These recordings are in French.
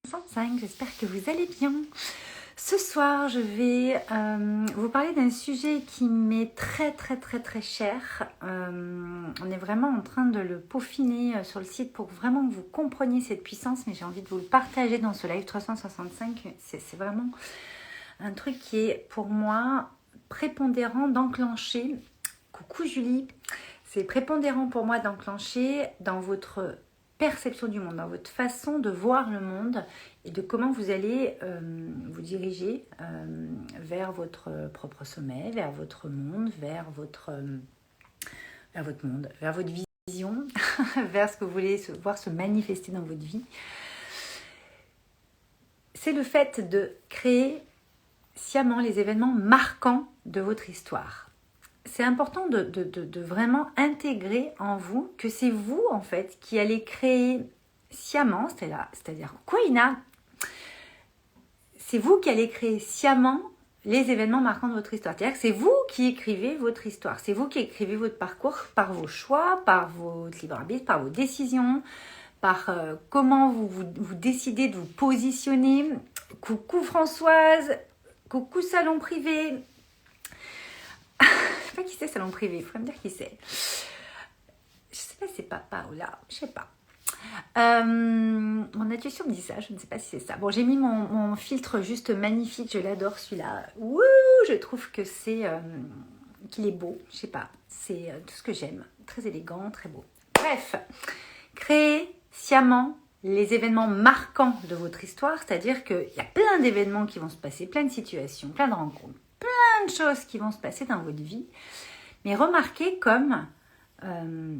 65, j'espère que vous allez bien. Ce soir, je vais vous parler d'un sujet qui m'est très cher. On est vraiment en train de le peaufiner sur le site pour vraiment que vous compreniez cette puissance, mais j'ai envie de vous le partager dans ce live 365. C'est vraiment un truc qui est pour moi prépondérant d'enclencher. Coucou Julie, c'est prépondérant pour moi d'enclencher dans votre perception du monde, dans votre façon de voir le monde et de comment vous allez vous diriger vers votre propre sommet, vers votre monde, vers votre monde, vers votre vision, vers ce que vous voulez voir se manifester dans votre vie. C'est le fait de créer sciemment les événements marquants de votre histoire. C'est important de vraiment intégrer en vous que c'est vous, en fait, qui allez créer sciemment, c'est-à-dire Koina, c'est vous qui allez créer sciemment les événements marquants de votre histoire. C'est-à-dire que c'est vous qui écrivez votre histoire. C'est vous qui écrivez votre parcours par vos choix, par votre libre arbitre, par vos décisions, par comment vous décidez de vous positionner. Coucou Françoise, coucou Salon Privé. Je sais pas qui c'est Salon Privé, il faudrait me dire qui c'est. Je sais pas si c'est papa ou là, je sais pas. Mon intuition me dit ça, je ne sais pas si c'est ça. Bon, j'ai mis mon filtre juste magnifique, je l'adore celui-là. Wouh, je trouve que qu'il est beau, je sais pas. C'est tout ce que j'aime, très élégant, très beau. Bref, créez sciemment les événements marquants de votre histoire, c'est-à-dire qu'il y a plein d'événements qui vont se passer, plein de situations, plein de rencontres, plein de choses qui vont se passer dans votre vie. Mais remarquez comme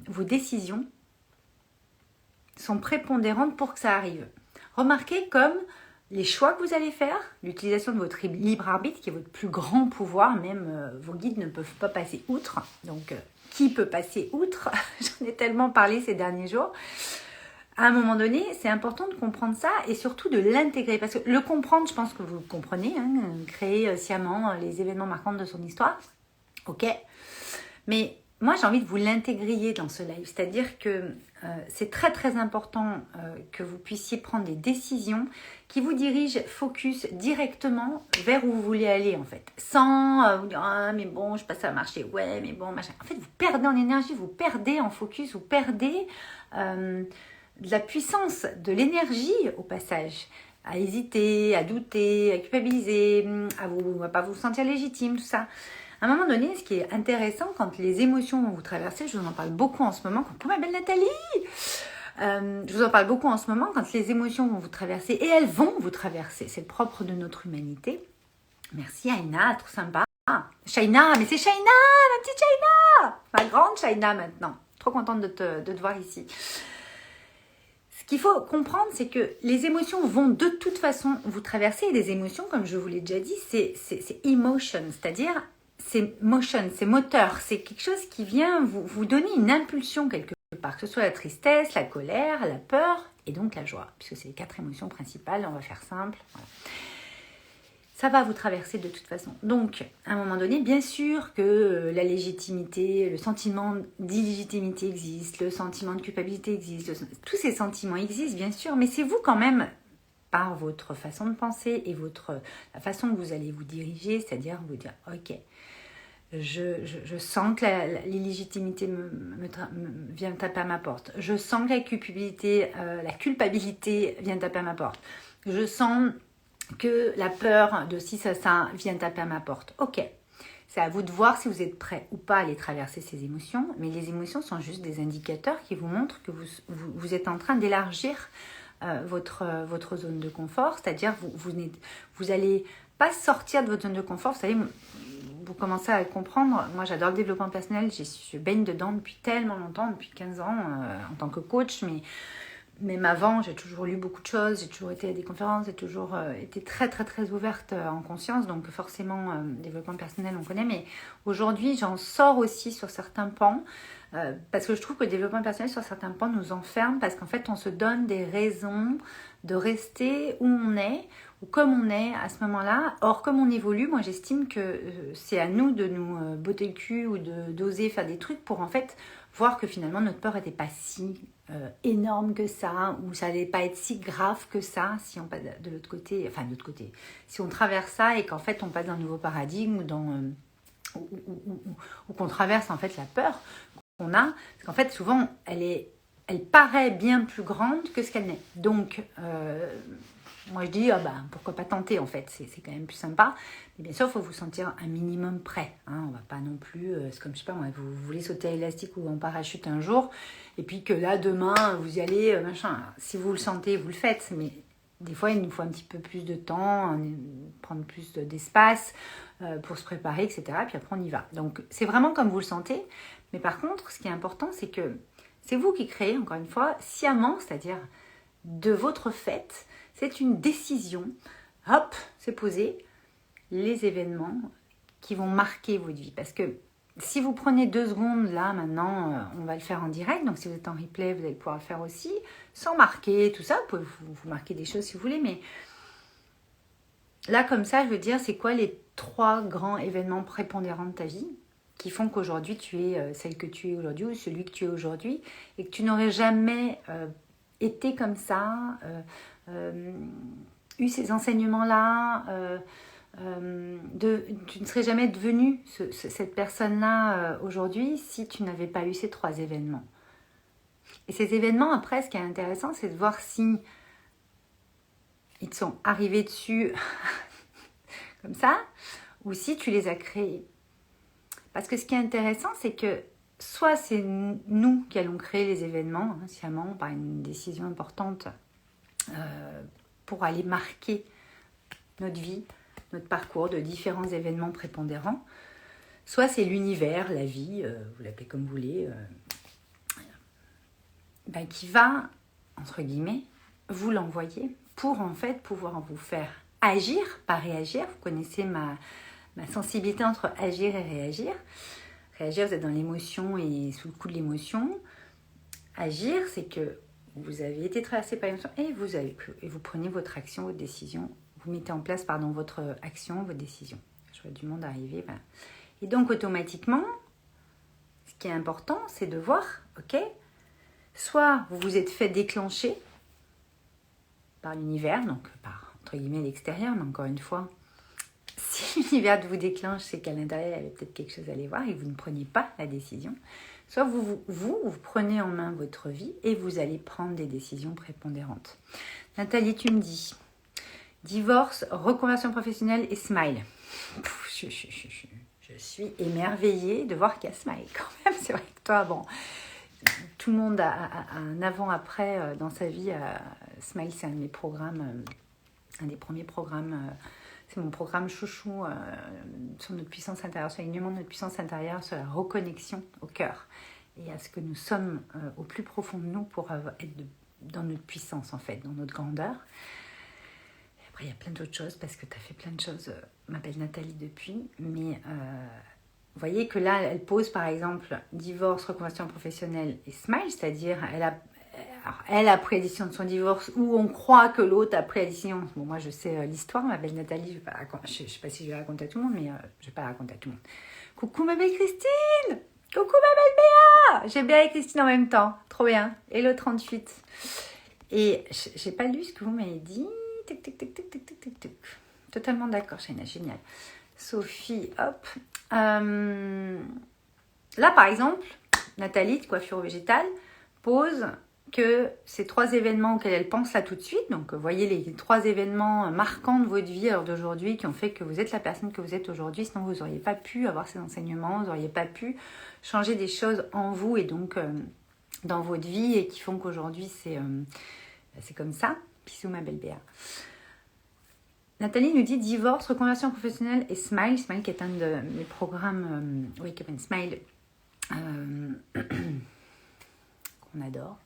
vos décisions sont prépondérantes pour que ça arrive. Remarquez comme les choix que vous allez faire, l'utilisation de votre libre arbitre, qui est votre plus grand pouvoir, même vos guides ne peuvent pas passer outre. Donc, qui peut passer outre? J'en ai tellement parlé ces derniers jours. À un moment donné, c'est important de comprendre ça et surtout de l'intégrer. Parce que le comprendre, je pense que vous le comprenez, hein, créer sciemment les événements marquants de son histoire. Ok. Mais moi, j'ai envie que vous l'intégriez dans ce live. C'est-à-dire que c'est très important que vous puissiez prendre des décisions qui vous dirigent focus directement vers où vous voulez aller, en fait. Sans vous dire « Ah, mais bon, je sais pas, ça va marcher. Ouais, mais bon, machin. » En fait, vous perdez en énergie, vous perdez en focus, vous perdez de la puissance, de l'énergie au passage. À hésiter, à douter, à culpabiliser, à pas vous sentir légitime, tout ça. À un moment donné, ce qui est intéressant, quand les émotions vont vous traverser, je vous en parle beaucoup en ce moment, coucou ma belle Nathalie, je vous en parle beaucoup en ce moment, quand les émotions vont vous traverser, et elles vont vous traverser, c'est le propre de notre humanité. Merci Aïna, trop sympa. Shaina, mais c'est Shaina, ma petite Shaina, ma grande Shaina maintenant, trop contente de te voir ici. Ce qu'il faut comprendre, c'est que les émotions vont de toute façon vous traverser, et des émotions, comme je vous l'ai déjà dit, c'est emotion, c'est-à-dire c'est motion, c'est moteur, c'est quelque chose qui vient vous donner une impulsion quelque part, que ce soit la tristesse, la colère, la peur et donc la joie, puisque c'est les 4 émotions principales, on va faire simple. Voilà. Ça va vous traverser de toute façon. Donc, à un moment donné, bien sûr que la légitimité, le sentiment d'illégitimité existe, le sentiment de culpabilité existe, tous ces sentiments existent bien sûr, mais c'est vous quand même, par votre façon de penser et la façon que vous allez vous diriger, c'est-à-dire vous dire « Ok, je sens que l'illégitimité vient taper à ma porte. Je sens que la culpabilité vient taper à ma porte. Je sens que la peur de ci, ça vient taper à ma porte. Ok, c'est à vous de voir si vous êtes prêt ou pas à aller traverser ces émotions. Mais les émotions sont juste des indicateurs qui vous montrent que vous êtes en train d'élargir votre zone de confort. C'est-à-dire vous allez pas sortir de votre zone de confort. Vous savez, vous commencez à comprendre, moi j'adore le développement personnel, je baigne dedans depuis tellement longtemps, depuis 15 ans en tant que coach, mais même avant j'ai toujours lu beaucoup de choses, j'ai toujours été à des conférences, j'ai toujours été très ouverte en conscience, donc forcément développement personnel on connaît, mais aujourd'hui j'en sors aussi sur certains pans, parce que je trouve que le développement personnel sur certains pans nous enferme, parce qu'en fait on se donne des raisons de rester où on est, ou comme on est à ce moment-là. Or, comme on évolue, moi j'estime que c'est à nous de nous botter le cul ou d'oser faire des trucs pour en fait voir que finalement notre peur n'était pas si énorme que ça, ou ça n'allait pas être si grave que ça si on passe de l'autre côté, enfin de l'autre côté, si on traverse ça et qu'en fait on passe dans un nouveau paradigme ou dans... ou qu'on traverse en fait la peur qu'on a, parce qu'en fait souvent elle paraît bien plus grande que ce qu'elle n'est. Donc moi je dis pourquoi pas tenter en fait, c'est quand même plus sympa. Mais bien sûr il faut vous sentir un minimum prêt, hein. On va pas non plus, c'est comme je sais pas moi, vous voulez sauter à élastique ou en parachute un jour et puis que là demain vous y allez machin. Si vous le sentez vous le faites, mais des fois il nous faut un petit peu plus de temps, prendre plus d'espace pour se préparer, etc. Puis après on y va. Donc c'est vraiment comme vous le sentez. Mais par contre ce qui est important c'est que c'est vous qui créez, encore une fois, sciemment, c'est-à-dire de votre fait. C'est une décision. Hop, c'est posé. Les événements qui vont marquer votre vie. Parce que si vous prenez 2 secondes, là, maintenant, on va le faire en direct. Donc, si vous êtes en replay, vous allez pouvoir le faire aussi. Sans marquer tout ça. Vous pouvez vous marquer des choses si vous voulez. Mais là, comme ça, je veux dire, c'est quoi les 3 grands événements prépondérants de ta vie qui font qu'aujourd'hui tu es celle que tu es aujourd'hui ou celui que tu es aujourd'hui et que tu n'aurais jamais été comme ça, eu ces enseignements-là, tu ne serais jamais devenue cette personne-là aujourd'hui si tu n'avais pas eu ces 3 événements. Et ces événements, après, ce qui est intéressant, c'est de voir si ils te sont arrivés dessus comme ça ou si tu les as créés. Parce que ce qui est intéressant, c'est que soit c'est nous qui allons créer les événements, sciemment, par une décision importante pour aller marquer notre vie, notre parcours de différents événements prépondérants, soit c'est l'univers, la vie, vous l'appelez comme vous voulez, qui va, entre guillemets, vous l'envoyer pour en fait pouvoir vous faire agir, pas réagir. Vous connaissez ma sensibilité entre agir et réagir. Réagir, vous êtes dans l'émotion et sous le coup de l'émotion. Agir, c'est que vous avez été traversé par l'émotion et vous prenez votre action, votre décision. Vous mettez en place, votre action, votre décision. Je vois du monde arriver. Voilà. Et donc, automatiquement, ce qui est important, c'est de voir, ok, soit vous vous êtes fait déclencher par l'univers, donc par, entre guillemets, l'extérieur, mais encore une fois, si l'univers vous déclenche, c'est qu'à l'intérieur, il y avait peut-être quelque chose à aller voir et vous ne preniez pas la décision. Soit vous prenez en main votre vie et vous allez prendre des décisions prépondérantes. Nathalie, tu me dis, divorce, reconversion professionnelle et smile. Je suis émerveillée de voir qu'il y a smile quand même. C'est vrai que toi, bon, tout le monde a un avant-après dans sa vie. Smile, c'est un de mes programmes, un des premiers programmes. C'est mon programme chouchou sur notre puissance intérieure, sur l'alignement de notre puissance intérieure, sur la reconnexion au cœur et à ce que nous sommes au plus profond de nous pour être dans notre puissance en fait, dans notre grandeur. Et après, il y a plein d'autres choses parce que tu as fait plein de choses. M'appelle Nathalie depuis, mais vous voyez que là, elle pose par exemple divorce, reconversion professionnelle et smile, c'est-à-dire elle a pris la décision de son divorce ou on croit que l'autre a pris la décision. Bon, moi, je sais l'histoire, ma belle Nathalie, je ne sais pas si je vais la raconter à tout le monde, mais je ne vais pas la raconter à tout le monde. Coucou ma belle Christine. Coucou ma belle Béa. J'ai Béa et Christine en même temps. Trop bien. Et le 38. Et je n'ai pas lu ce que vous m'avez dit. Tic, tic, tic, tic, tic, tic, tic, tic. Totalement d'accord, Shaina, génial. Sophie, hop. Là, par exemple, Nathalie, de coiffure végétale, pose que ces 3 événements auxquels elle pense là tout de suite, donc voyez les 3 événements marquants de votre vie à l'heure d'aujourd'hui qui ont fait que vous êtes la personne que vous êtes aujourd'hui, sinon vous n'auriez pas pu avoir ces enseignements, vous n'auriez pas pu changer des choses en vous et donc dans votre vie et qui font qu'aujourd'hui c'est comme ça. Bisous ma belle Béa. Nathalie nous dit divorce, reconversion professionnelle et Smile. Smile qui est un de mes programmes, Wake Up and Smile, qu'on adore.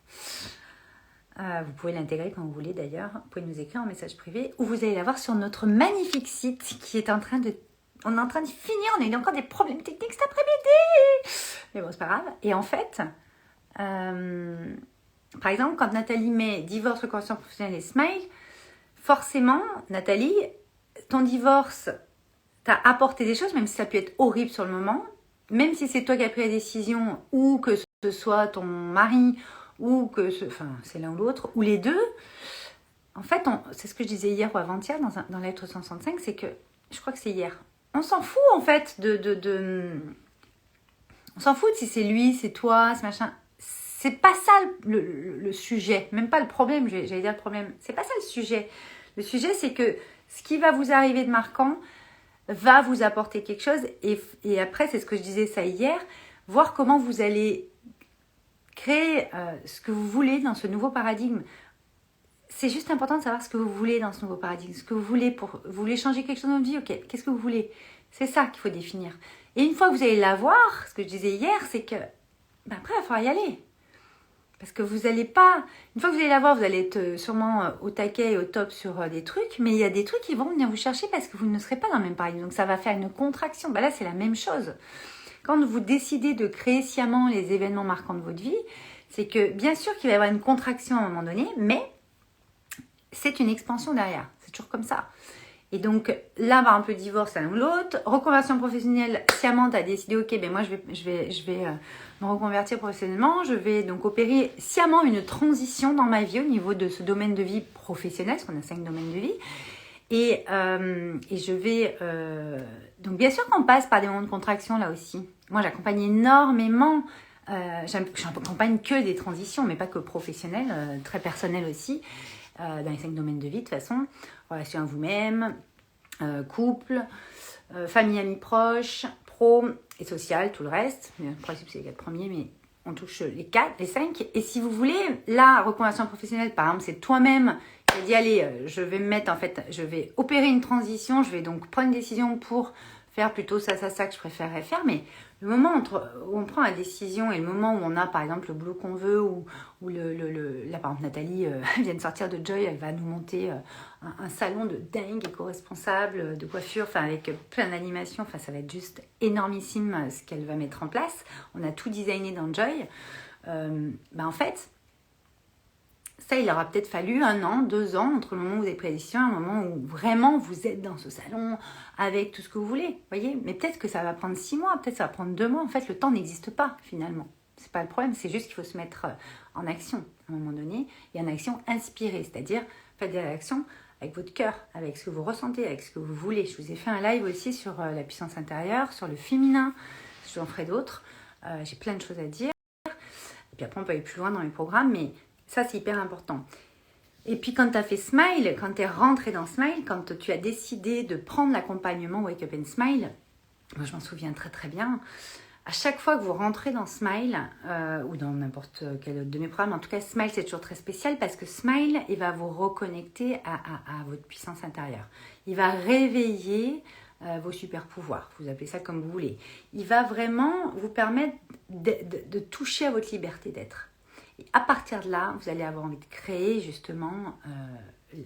Vous pouvez l'intégrer quand vous voulez d'ailleurs. Vous pouvez nous écrire en message privé ou vous allez la voir sur notre magnifique site qui est en train de... On est en train de finir, on a eu encore des problèmes techniques cet après-midi. Mais bon, c'est pas grave. Et en fait, Par exemple, quand Nathalie met divorce, reconversion professionnelle et smile, forcément, Nathalie, ton divorce t'a apporté des choses, même si ça peut être horrible sur le moment, même si c'est toi qui as pris la décision, ou que ce soit ton mari, ou que c'est l'un ou l'autre, ou les deux. En fait, c'est ce que je disais hier ou avant-hier dans la lettre 165, c'est que, je crois que c'est hier, on s'en fout en fait on s'en fout si c'est lui, c'est toi, c'est machin. C'est pas ça le sujet, même pas le problème, j'allais dire le problème. C'est pas ça le sujet. Le sujet, c'est que ce qui va vous arriver de marquant va vous apporter quelque chose. Et après, c'est ce que je disais ça hier, voir comment vous allez créer ce que vous voulez dans ce nouveau paradigme. C'est juste important de savoir ce que vous voulez dans ce nouveau paradigme, ce que vous voulez vous voulez changer quelque chose dans votre vie, ok, qu'est-ce que vous voulez? C'est ça qu'il faut définir. Et une fois que vous allez l'avoir, ce que je disais hier, c'est que après, il va falloir y aller. Parce que vous n'allez pas... Une fois que vous allez l'avoir, vous allez être sûrement au taquet et au top sur des trucs, mais il y a des trucs qui vont venir vous chercher parce que vous ne serez pas dans le même paradigme. Donc ça va faire une contraction. Là, c'est la même chose. Quand vous décidez de créer sciemment les événements marquants de votre vie, c'est que bien sûr qu'il va y avoir une contraction à un moment donné, mais c'est une expansion derrière. C'est toujours comme ça. Et donc là, par exemple, le divorce, l'un ou l'autre. Reconversion professionnelle, sciemment, tu as décidé, ok, ben moi, je vais me reconvertir professionnellement. Je vais donc opérer sciemment une transition dans ma vie au niveau de ce domaine de vie professionnel, parce qu'on a 5 domaines de vie. Et je vais... donc, bien sûr qu'on passe par des moments de contraction, là aussi. Moi, j'accompagne énormément... j'accompagne que des transitions, mais pas que professionnelles, très personnelles aussi. Dans les 5 domaines de vie, de toute façon, relation à vous-même, couple, famille, amis proches, pro et social, tout le reste. Le principe, c'est les 4 premiers, mais on touche les 5. Et si vous voulez, la reconversion professionnelle, par exemple, c'est toi-même qui a dit, allez, je vais me mettre, en fait, je vais opérer une transition, je vais donc prendre une décision pour faire plutôt ça que je préférerais faire, mais le moment où on prend la décision et le moment où on a par exemple le boulot qu'on veut ou là par exemple Nathalie vient de sortir de Joy, elle va nous monter un salon de dingue éco-responsable de coiffure, enfin avec plein d'animations, enfin ça va être juste énormissime ce qu'elle va mettre en place. On a tout designé dans Joy. En fait, ça, il aura peut-être fallu 1 an, 2 ans entre le moment où vous avez pris la décision et le moment où vraiment vous êtes dans ce salon avec tout ce que vous voulez. Voyez, mais peut-être que ça va prendre 6 mois, peut-être que ça va prendre 2 mois. En fait, le temps n'existe pas finalement. C'est pas le problème, c'est juste qu'il faut se mettre en action à un moment donné et en action inspirée, c'est-à-dire faites des actions avec votre cœur, avec ce que vous ressentez, avec ce que vous voulez. Je vous ai fait un live aussi sur la puissance intérieure, sur le féminin. Je vous en ferai d'autres. J'ai plein de choses à dire. Et puis après, on peut aller plus loin dans mes programmes, mais ça, c'est hyper important. Et puis, quand tu as fait Smile, quand tu es rentré dans Smile, quand tu as décidé de prendre l'accompagnement Wake Up and Smile, moi, je m'en souviens très, très bien. À chaque fois que vous rentrez dans Smile, ou dans n'importe quel autre de mes programmes, en tout cas, Smile, c'est toujours très spécial parce que Smile, il va vous reconnecter à votre puissance intérieure. Il va réveiller vos super pouvoirs. Vous appelez ça comme vous voulez. Il va vraiment vous permettre de toucher à votre liberté d'être. Et à partir de là, vous allez avoir envie de créer justement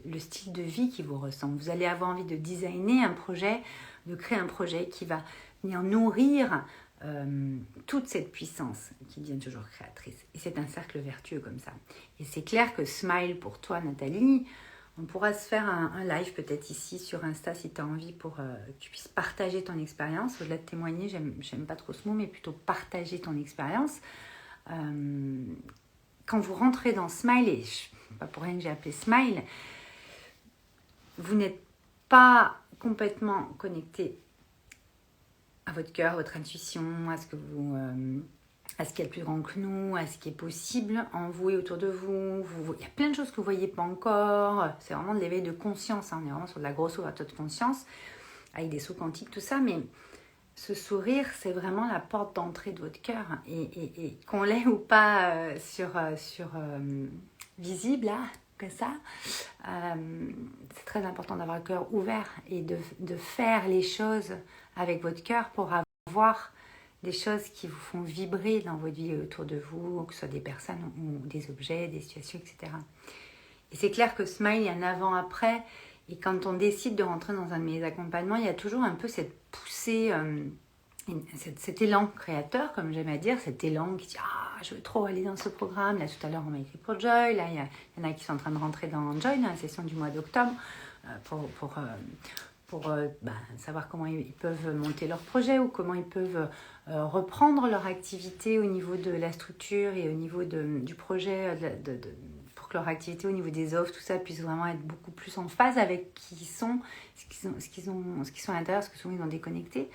le style de vie qui vous ressemble. Vous allez avoir envie de designer un projet, de créer un projet qui va venir nourrir toute cette puissance qui devient toujours créatrice. Et c'est un cercle vertueux comme ça. Et c'est clair que Smile pour toi, Nathalie, on pourra se faire un live peut-être ici sur Insta si tu as envie pour que tu puisses partager ton expérience. Au-delà de témoigner, j'aime pas trop ce mot, mais plutôt partager ton expérience. Quand vous rentrez dans Smile, et pas pour rien que j'ai appelé Smile, vous n'êtes pas complètement connecté à votre cœur, à votre intuition, à ce qui est le plus grand que nous, à ce qui est possible en vous et autour de vous. Il y a plein de choses que vous ne voyez pas encore. C'est vraiment de l'éveil de conscience. On est vraiment sur de la grosse ouverture de conscience, avec des sauts quantiques, tout ça, mais ce sourire, c'est vraiment la porte d'entrée de votre cœur. Et qu'on l'ait ou pas visible, là, comme ça, c'est très important d'avoir le cœur ouvert et de faire les choses avec votre cœur pour avoir des choses qui vous font vibrer dans votre vie autour de vous, que ce soit des personnes ou des objets, des situations, etc. Et c'est clair que Smile, il y a un avant-après. Et quand on décide de rentrer dans un de mes accompagnements, il y a toujours un peu cette poussée, cet élan créateur, comme j'aime à dire, cet élan qui dit « Ah, je veux trop aller dans ce programme. Là, tout à l'heure, on m'a écrit pour Joy. Là, il y en a qui sont en train de rentrer dans Joy, dans la session du mois d'octobre, pour savoir comment ils peuvent monter leur projet ou comment ils peuvent reprendre leur activité au niveau de la structure et au niveau du projet, pour que leur activité au niveau des offres, tout ça puisse vraiment être beaucoup plus en phase avec qui ils sont, ce qu'ils sont à l'intérieur, parce que souvent ils ont déconnecté.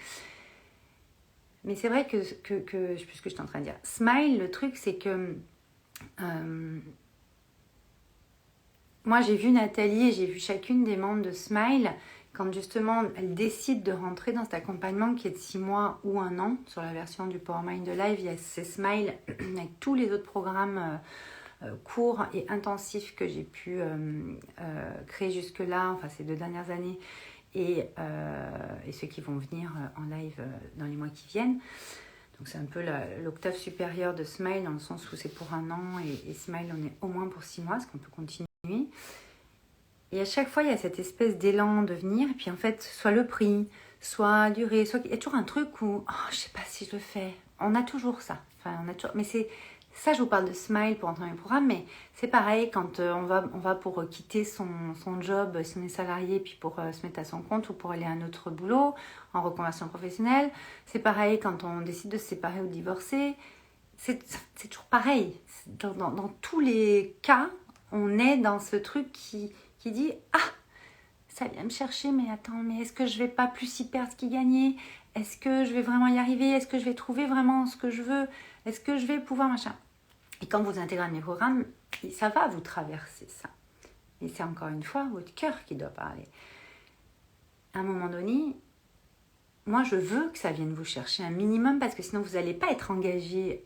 Mais c'est vrai que je sais plus ce que je suis en train de dire. Smile, le truc, c'est que moi, j'ai vu Nathalie et j'ai vu chacune des membres de Smile quand justement elle décide de rentrer dans cet accompagnement qui est de 6 mois ou 1 an. Sur la version du Power Mind Live, il y a ces Smile avec tous les autres programmes courts et intensifs que j'ai pu créer jusque-là, enfin ces 2 dernières années, et ceux qui vont venir en live dans les mois qui viennent. Donc c'est un peu l'octave supérieure de Smile, dans le sens où c'est pour 1 an, et Smile, on est au moins pour 6 mois, parce qu'on peut continuer. Et à chaque fois, il y a cette espèce d'élan de venir, et puis en fait, soit le prix, soit durée, soit... Il y a toujours un truc où, je sais pas si je le fais. On a toujours ça. Enfin, on a toujours... Mais c'est... Ça, je vous parle de Smile pour entrer dans les programmes, mais c'est pareil quand on va pour quitter son job, si on est salarié, puis pour se mettre à son compte ou pour aller à un autre boulot, en reconversion professionnelle. C'est pareil quand on décide de se séparer ou de divorcer. C'est toujours pareil. Dans tous les cas, on est dans ce truc qui dit « Ah, ça vient me chercher, mais attends, mais est-ce que je vais pas plus y perdre qu'y gagner? Est-ce que je vais vraiment y arriver? Est-ce que je vais trouver vraiment ce que je veux? Est-ce que je vais pouvoir machin ?» Et quand vous intégrez mes programmes, ça va vous traverser ça. Et c'est encore une fois votre cœur qui doit parler. À un moment donné, moi je veux que ça vienne vous chercher un minimum, parce que sinon vous n'allez pas être engagé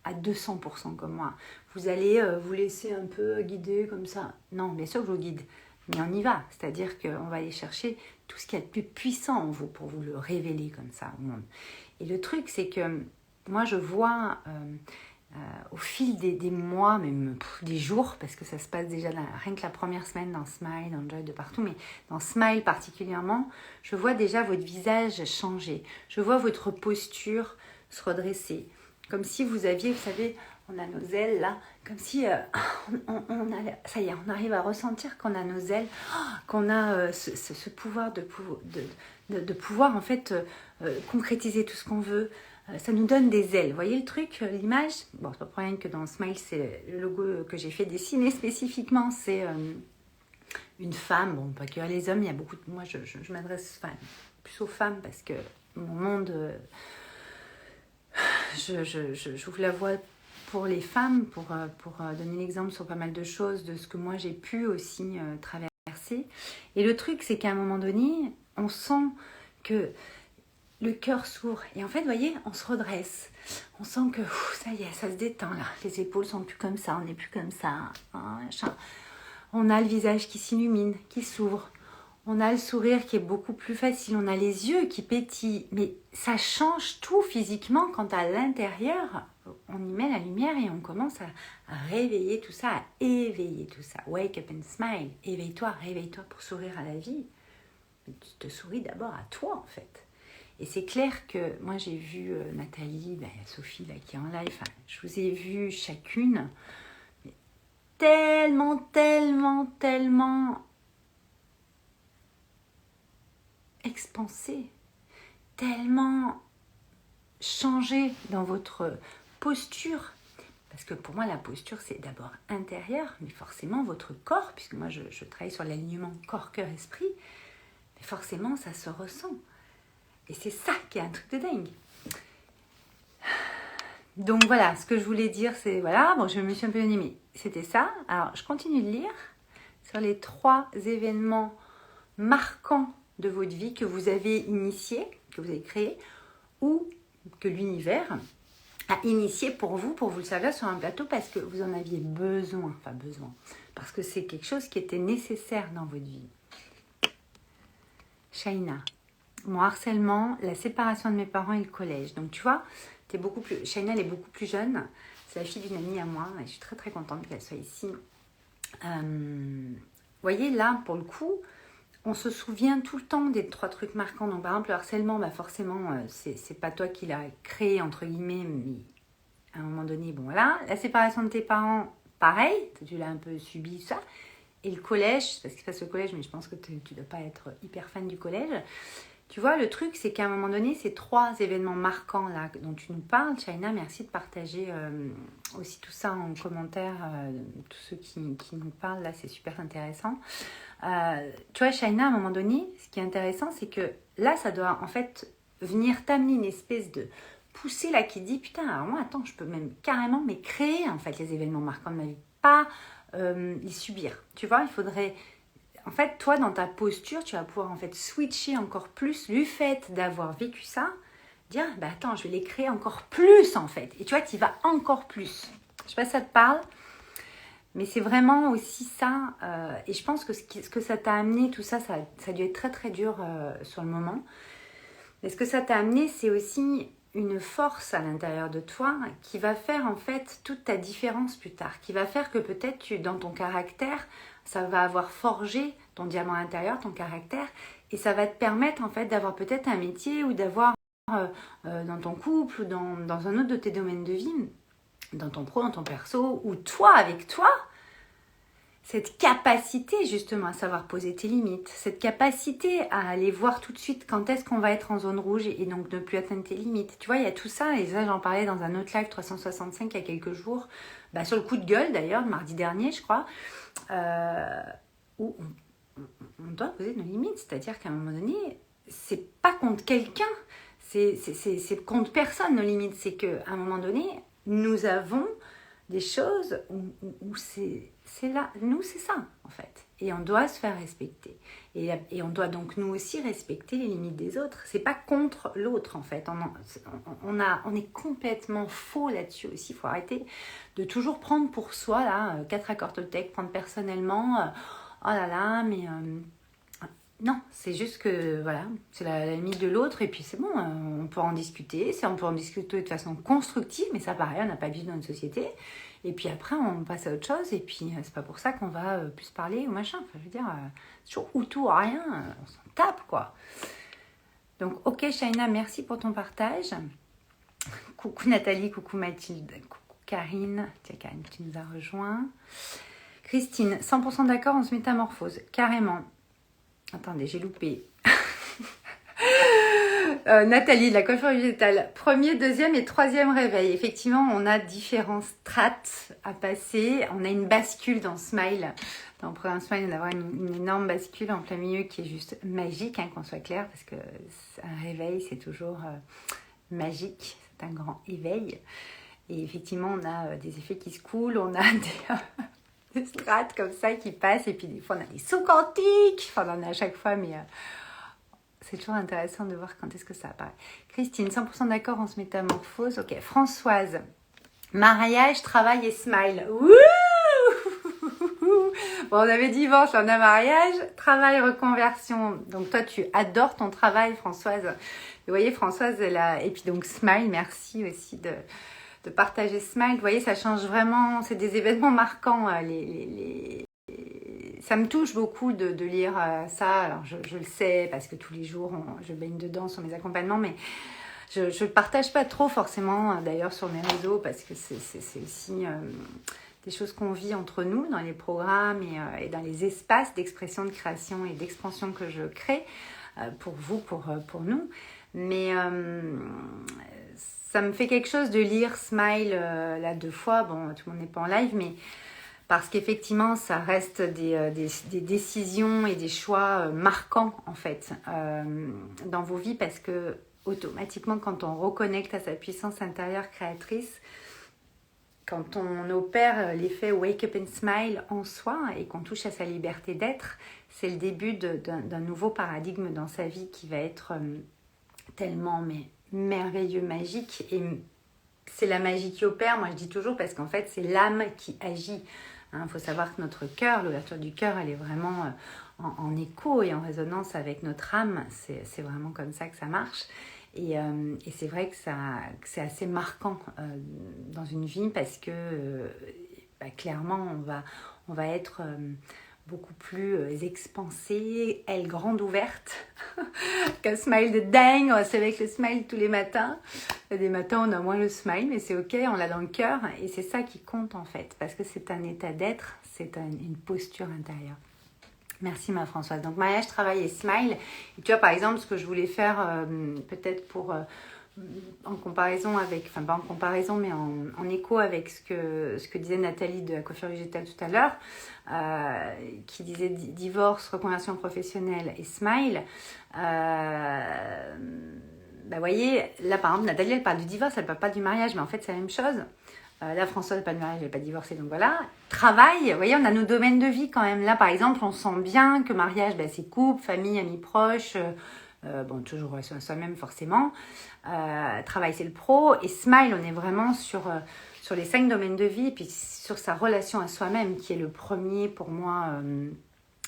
à 200% comme moi. Vous allez vous laisser un peu guider comme ça. Non, bien sûr que je vous guide, mais on y va. C'est-à-dire qu'on va aller chercher tout ce qu'il y a de plus puissant en vous pour vous le révéler comme ça au monde. Et le truc, c'est que moi je vois... au fil des mois, même des jours, parce que ça se passe déjà rien que la première semaine dans Smile, dans Joy, de partout, mais dans Smile particulièrement, je vois déjà votre visage changer. Je vois votre posture se redresser. Comme si vous aviez, vous savez, on a nos ailes là, comme si ça y est, on arrive à ressentir qu'on a nos ailes, qu'on a ce pouvoir de pouvoir en fait concrétiser tout ce qu'on veut. Ça nous donne des ailes. Vous voyez le truc, l'image? Bon, c'est pas pour rien que dans Smile, c'est le logo que j'ai fait dessiner spécifiquement. C'est une femme. Bon, pas que les hommes, il y a beaucoup de... Moi, je m'adresse plus aux femmes parce que mon monde... j'ouvre la voie pour les femmes, pour donner l'exemple sur pas mal de choses, de ce que moi j'ai pu aussi traverser. Et le truc, c'est qu'à un moment donné, on sent que le cœur s'ouvre. Et en fait, vous voyez, on se redresse. On sent que ça y est, ça se détend là. Les épaules sont plus comme ça, on n'est plus comme ça. Machin. On a le visage qui s'illumine, qui s'ouvre. On a le sourire qui est beaucoup plus facile. On a les yeux qui pétillent. Mais ça change tout physiquement quand à l'intérieur, on y met la lumière et on commence à réveiller tout ça, à éveiller tout ça. Wake up and smile. Éveille-toi, réveille-toi pour sourire à la vie. Mais tu te souris d'abord à toi en fait. Et c'est clair que moi j'ai vu Nathalie, Sophie là, qui est en live, je vous ai vu chacune tellement expansée, tellement changée dans votre posture. Parce que pour moi la posture c'est d'abord intérieur, mais forcément votre corps, puisque moi je travaille sur l'alignement corps, cœur, esprit, mais forcément ça se ressent. Et c'est ça qui est un truc de dingue. Donc voilà, ce que je voulais dire, c'est voilà, bon, je me suis un peu animée. C'était ça. Alors, je continue de lire sur les 3 événements marquants de votre vie que vous avez initiés, que vous avez créés, ou que l'univers a initié pour vous le servir sur un plateau parce que vous en aviez besoin. Enfin, besoin. Parce que c'est quelque chose qui était nécessaire dans votre vie. Shaina. Mon harcèlement, la séparation de mes parents et le collège. Donc tu vois, Shaina, elle est beaucoup plus jeune. C'est la fille d'une amie à moi. Et je suis très très contente qu'elle soit ici. Vous voyez, là, pour le coup, on se souvient tout le temps des 3 trucs marquants. Donc par exemple, le harcèlement, forcément, c'est pas toi qui l'as créé, entre guillemets, mais à un moment donné, bon voilà, la séparation de tes parents, pareil, tu l'as un peu subi, ça. Et le collège, parce qu'il fasse le collège, mais je pense que tu ne dois pas être hyper fan du collège. Tu vois, le truc, c'est qu'à un moment donné, ces 3 événements marquants là dont tu nous parles, China, merci de partager aussi tout ça en commentaire, tous ceux qui nous parlent, là, c'est super intéressant. Tu vois, China, à un moment donné, ce qui est intéressant, c'est que là, ça doit en fait venir t'amener une espèce de poussée là qui dit, putain, alors moi, attends, je peux même carrément créer en fait les événements marquants de ma vie, pas les subir. Tu vois, il faudrait... En fait, toi, dans ta posture, tu vas pouvoir en fait switcher encore plus le fait d'avoir vécu ça, dire, bah attends, je vais les créer encore plus en fait. Et tu vois, tu y vas encore plus. Je sais pas si ça te parle, mais c'est vraiment aussi ça. Et je pense que ce que ça t'a amené, tout ça, ça a dû être très très dur sur le moment. Mais ce que ça t'a amené, c'est aussi une force à l'intérieur de toi qui va faire en fait toute ta différence plus tard, qui va faire que peut-être dans ton caractère, ça va avoir forgé ton diamant intérieur, ton caractère, et ça va te permettre en fait d'avoir peut-être un métier ou d'avoir dans ton couple ou dans un autre de tes domaines de vie, dans ton pro, dans ton perso, ou toi avec toi, cette capacité justement à savoir poser tes limites, cette capacité à aller voir tout de suite quand est-ce qu'on va être en zone rouge et donc ne plus atteindre tes limites. Tu vois, il y a tout ça, et ça j'en parlais dans un autre live 365 il y a quelques jours, sur le coup de gueule d'ailleurs, mardi dernier je crois, où on doit poser nos limites, c'est-à-dire qu'à un moment donné, c'est pas contre quelqu'un, c'est contre personne nos limites, c'est qu'à un moment donné, nous avons des choses où c'est là, nous c'est ça en fait, et on doit se faire respecter, et on doit donc nous aussi respecter les limites des autres, c'est pas contre l'autre en fait, on est complètement faux là-dessus aussi, il faut arrêter de toujours prendre pour soi là, 4 accords Toltec, prendre personnellement, oh là là, mais non, c'est juste que voilà, c'est la limite de l'autre et puis c'est bon, on peut en discuter, on peut en discuter de façon constructive, mais ça pareil, on n'a pas vécu dans une société. Et puis après, on passe à autre chose et puis c'est pas pour ça qu'on va plus parler ou machin. Enfin, je veux dire, c'est toujours ou tout ou rien, on s'en tape quoi. Donc, ok Shaina, merci pour ton partage. Coucou Nathalie, coucou Mathilde, coucou Karine. Tiens Karine, tu nous as rejoint. Christine, 100% d'accord, on se métamorphose, carrément. Attendez, j'ai loupé. Nathalie, de la coiffure végétale. 1er, 2e et 3e réveil. Effectivement, on a différents strates à passer. On a une bascule dans Smile. Dans le programme Smile, on a vraiment une énorme bascule en plein milieu qui est juste magique, qu'on soit clair, parce que un réveil, c'est toujours magique. C'est un grand éveil. Et effectivement, on a des effets qui se coulent. On a des strates comme ça qui passent. Et puis des fois, on a des sauts quantiques. Enfin, on en a à chaque fois, mais... c'est toujours intéressant de voir quand est-ce que ça apparaît. Christine, 100% d'accord, on se métamorphose. Ok, Françoise, mariage, travail et smile. Wouh. Bon, on avait divorce, on a mariage, travail, reconversion. Donc toi, tu adores ton travail, Françoise. Vous voyez, Françoise, elle a... Et puis donc smile, merci aussi de partager smile. Vous voyez, ça change vraiment, c'est des événements marquants, ça me touche beaucoup de lire ça. Alors, je le sais parce que tous les jours, je baigne dedans sur mes accompagnements, mais je ne le partage pas trop forcément, d'ailleurs, sur mes réseaux parce que c'est aussi des choses qu'on vit entre nous dans les programmes et dans les espaces d'expression, de création et d'expansion que je crée pour vous, pour nous. Mais ça me fait quelque chose de lire Smile là 2 fois. Bon, tout le monde n'est pas en live, mais... parce qu'effectivement, ça reste des décisions et des choix marquants, en fait, dans vos vies, parce que automatiquement, quand on reconnecte à sa puissance intérieure créatrice, quand on opère l'effet Wake Up and Smile en soi et qu'on touche à sa liberté d'être, c'est le début d'un nouveau paradigme dans sa vie qui va être tellement merveilleux, magique. Et c'est la magie qui opère, moi je dis toujours, parce qu'en fait, c'est l'âme qui agit. Il faut savoir que notre cœur, l'ouverture du cœur, elle est vraiment en écho et en résonance avec notre âme. C'est vraiment comme ça que ça marche. Et c'est vrai que c'est assez marquant dans une vie parce que clairement, on va être beaucoup plus expansée, elle grande ouverte, qu'un smile de dingue. C'est avec le smile tous les matins. Des matins, on a moins le smile, mais c'est ok, on l'a dans le cœur. Et c'est ça qui compte en fait, parce que c'est un état d'être, c'est une posture intérieure. Merci ma Françoise. Donc mariage, travail et smile. Et tu vois par exemple ce que je voulais faire peut-être pour... en comparaison avec, enfin pas en comparaison, mais en écho avec ce que disait Nathalie de la coiffure végétale tout à l'heure, qui disait divorce, reconversion professionnelle et smile. Vous voyez, là par exemple, Nathalie elle parle du divorce, elle parle pas du mariage, mais en fait c'est la même chose. Là, Françoise n'a pas de mariage, elle n'est pas divorcée, donc voilà. Travail, vous voyez, on a nos domaines de vie quand même. Là, par exemple, on sent bien que mariage, c'est couple, famille, amis proches, toujours relation à soi-même forcément. Travail, c'est le pro. Et smile, on est vraiment sur les 5 domaines de vie, et puis sur sa relation à soi-même, qui est le premier pour moi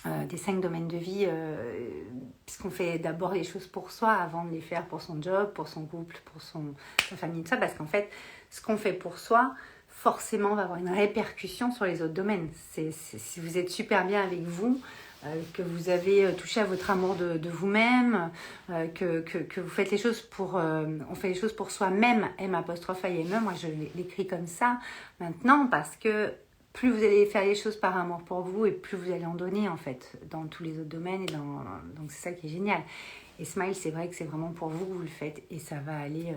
des 5 domaines de vie, puisqu'on fait d'abord les choses pour soi avant de les faire pour son job, pour son couple, pour sa famille, tout ça, parce qu'en fait, ce qu'on fait pour soi, forcément, va avoir une répercussion sur les autres domaines. Si vous êtes super bien avec vous, que vous avez touché à votre amour de vous-même, que vous faites les choses pour... on fait les choses pour soi-même, M''A', moi je l'écris comme ça maintenant, parce que plus vous allez faire les choses par amour pour vous, et plus vous allez en donner en fait, dans tous les autres domaines, donc c'est ça qui est génial. Et Smile, c'est vrai que c'est vraiment pour vous que vous le faites, et ça va aller...